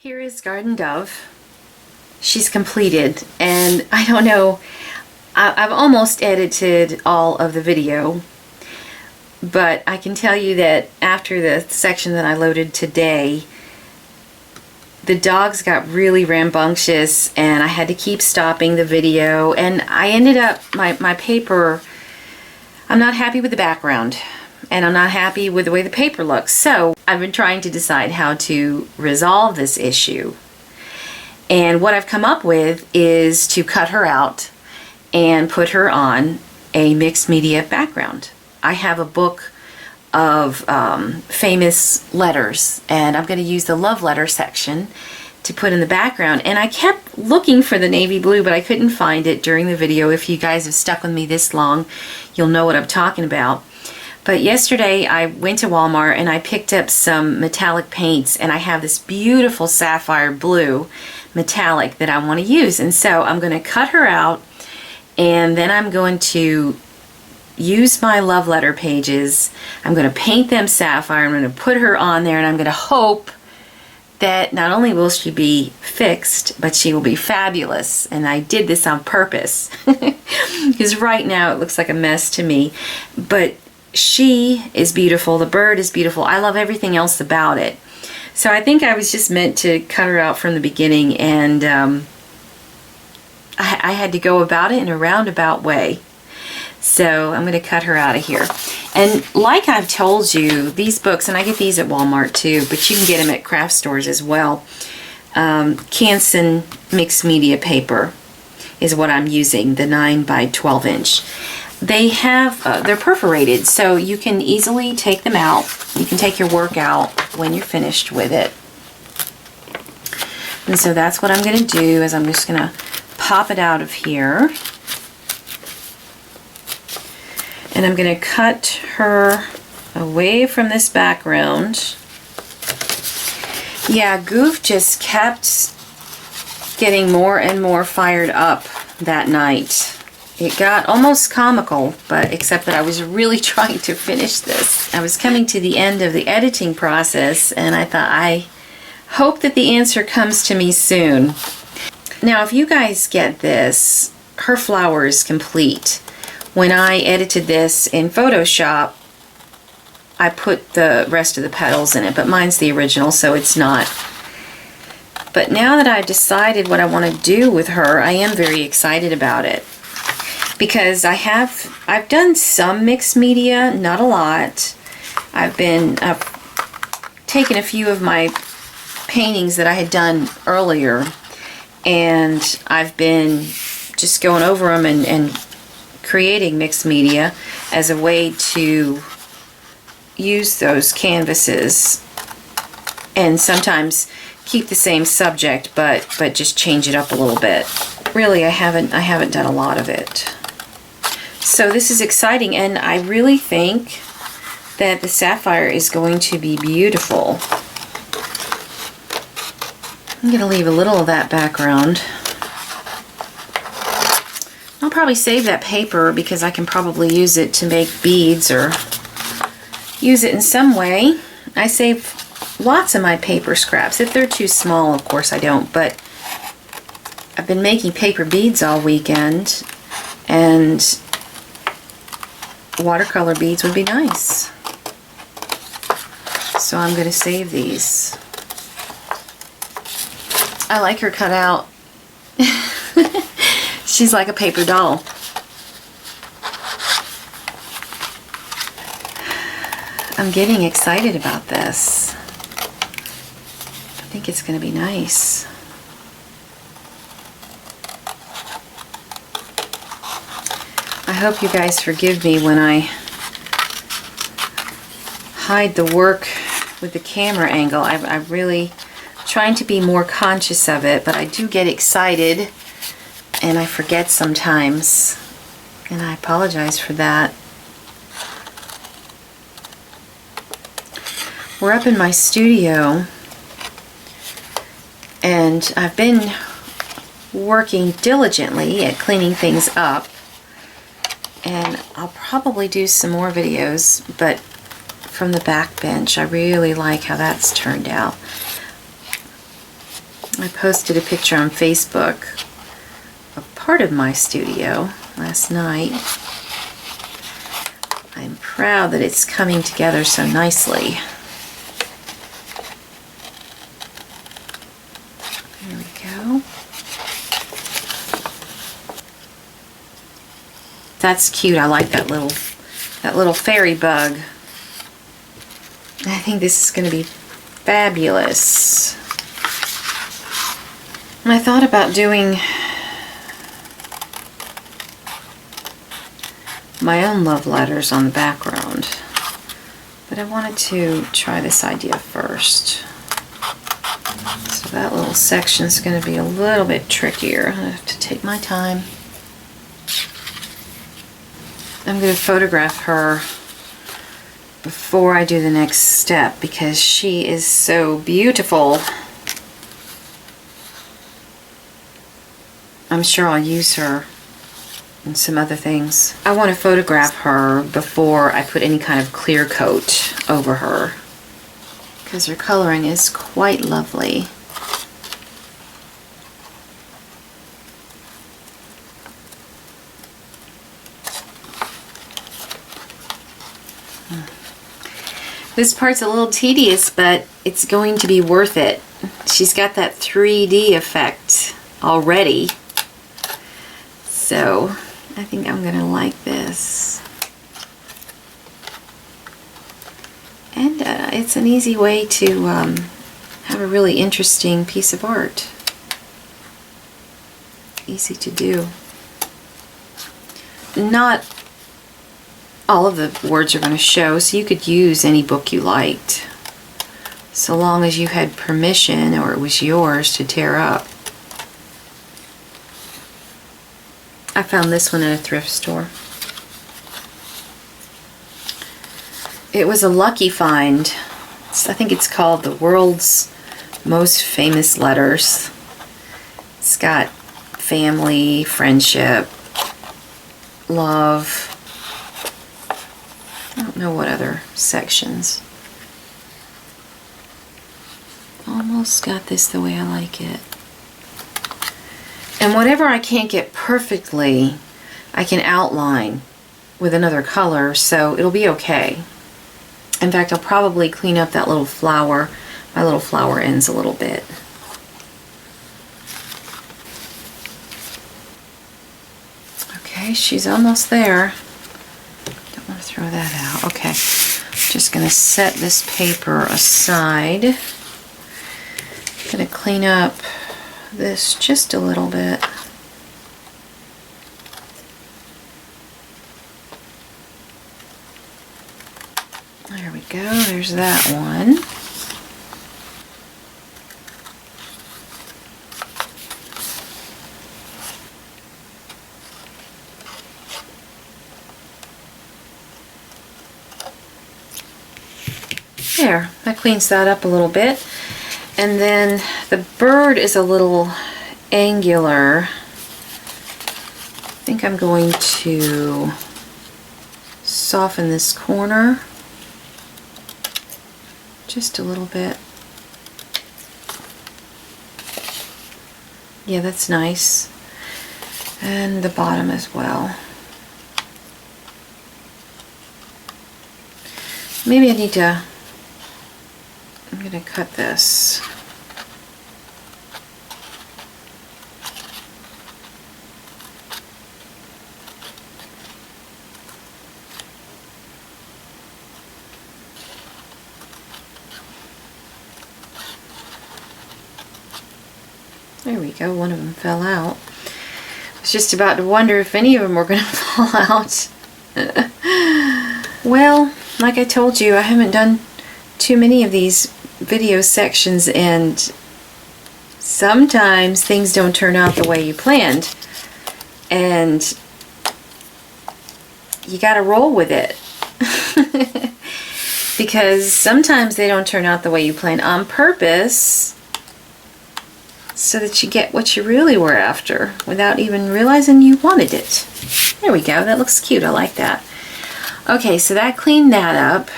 Here is Garden Dove. She's completed, and I don't know, I've almost edited all of the video, but I can tell you that after the section that I loaded today, the dogs got really rambunctious and I had to keep stopping the video, and I ended up, my paper, I'm not happy with the background and I'm not happy with the way the paper looks. So I've been trying to decide how to resolve this issue. And what I've come up with is to cut her out and put her on a mixed media background. I have a book of famous letters, and I'm going to use the love letter section to put in the background. And I kept looking for the navy blue, but I couldn't find it during the video. If you guys have stuck with me this long, you'll know what I'm talking about. But yesterday I went to Walmart and I picked up some metallic paints, and I have this beautiful sapphire blue metallic that I want to use. And so I'm going to cut her out, and then I'm going to use my love letter pages. I'm going to paint them sapphire. I'm going to put her on there, and I'm going to hope that not only will she be fixed, but she will be fabulous. And I did this on purpose because right now it looks like a mess to me, but she is beautiful. The bird is beautiful. I love everything else about it. So I think I was just meant to cut her out from the beginning, and I had to go about it in a roundabout way. So I'm going to cut her out of here. And like I've told you, these books, and I get these at Walmart too, but you can get them at craft stores as well. Canson mixed media paper is what I'm using, the 9 by 12 inch. They have, they're perforated, so you can easily take them out. You can take your work out when you're finished with it. And so that's what I'm going to do, is I'm just going to pop it out of here. And I'm going to cut her away from this background. Yeah, Goof just kept getting more and more fired up that night. It got almost comical, but except that I was really trying to finish this. I was coming to the end of the editing process, and I thought, I hope that the answer comes to me soon. Now, if you guys get this, her flower is complete. When I edited this in Photoshop, I put the rest of the petals in it, but mine's the original, so it's not. But now that I've decided what I want to do with her, I am very excited about it. Because I've done some mixed media, not a lot. I've taken a few of my paintings that I had done earlier, and I've been just going over them and creating mixed media as a way to use those canvases, and sometimes keep the same subject but just change it up a little bit. Really, I haven't done a lot of it. So this is exciting, and I really think that the sapphire is going to be beautiful. I'm going to leave a little of that background. I'll probably save that paper because I can probably use it to make beads or use it in some way. I save lots of my paper scraps. If they're too small, of course I don't, but I've been making paper beads all weekend, and watercolor beads would be nice. So I'm going to save these. I like her cut out. She's like a paper doll. I'm getting excited about this. I think it's going to be nice. I hope you guys forgive me when I hide the work with the camera angle. I'm really trying to be more conscious of it, but I do get excited and I forget sometimes, and I apologize for that. We're up in my studio, and I've been working diligently at cleaning things up. And I'll probably do some more videos, but from the back bench, I really like how that's turned out. I posted a picture on Facebook of part of my studio last night. I'm proud that it's coming together so nicely. There we go. That's cute. I like that little fairy bug. I think this is going to be fabulous. And I thought about doing my own love letters on the background, but I wanted to try this idea first. So that little section is going to be a little bit trickier. I have to take my time. I'm going to photograph her before I do the next step because she is so beautiful. I'm sure I'll use her in some other things. I want to photograph her before I put any kind of clear coat over her because her coloring is quite lovely. This part's a little tedious, but it's going to be worth it. She's got that 3D effect already. So I think I'm going to like this. And it's an easy way to have a really interesting piece of art. Easy to do. Not all of the words are going to show, so you could use any book you liked, so long as you had permission or it was yours to tear up. I found this one at a thrift store. It was a lucky find. I think it's called The World's Most Famous Letters. It's got family, friendship, love. I don't know what other sections. Almost got this the way I like it. And whatever I can't get perfectly, I can outline with another color, so it'll be okay. In fact, I'll probably clean up that little flower, my little flower ends a little bit. Okay, she's almost there. Don't want to throw that out. Okay, just going to set this paper aside. Going to clean up this just a little bit. There we go, there's that one. There, that cleans that up a little bit. And then the bird is a little angular. I think I'm going to soften this corner just a little bit. Yeah, that's nice. And the bottom as well. Maybe I need to, I'm going to cut this. There we go, one of them fell out. I was just about to wonder if any of them were going to fall out. Well, like I told you, I haven't done too many of these video sections, and sometimes things don't turn out the way you planned, and you gotta roll with it. Because sometimes they don't turn out the way you planned on purpose, so that you get what you really were after without even realizing you wanted it. There we go, that looks cute, I like that. Okay, so that cleaned that up.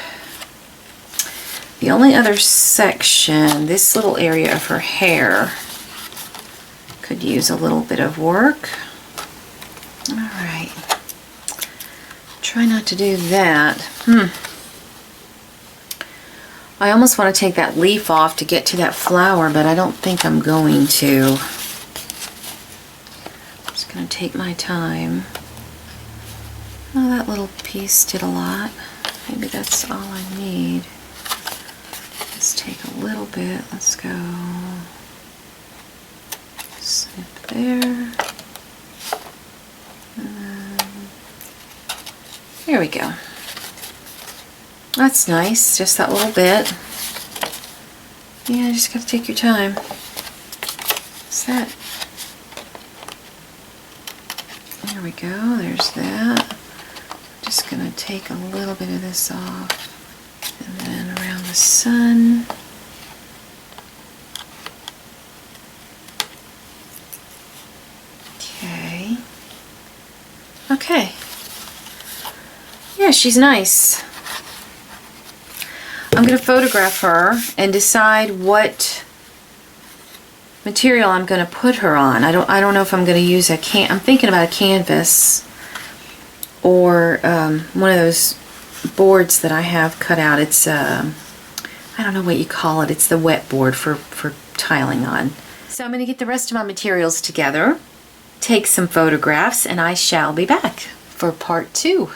The only other section, this little area of her hair, Could use a little bit of work. All right. Try not to do that. I almost want to take that leaf off to get to that flower, but I don't think I'm going to. I'm just going to take my time. Oh, that little piece did a lot. Maybe that's all I need. Let's take a little bit. Let's go snip there. There we go. That's nice, just that little bit. Yeah, you just gotta take your time. What's that? There we go, there's that. Just gonna take a little bit of this off. And then around the sun. Okay. Okay. Yeah, she's nice. I'm going to photograph her and decide what material I'm going to put her on. I don't know if I'm going to use I'm thinking about a canvas or one of those boards that I have cut out. It's I don't know what you call it. It's the wet board for tiling on. So I'm going to get the rest of my materials together, take some photographs, and I shall be back for part 2.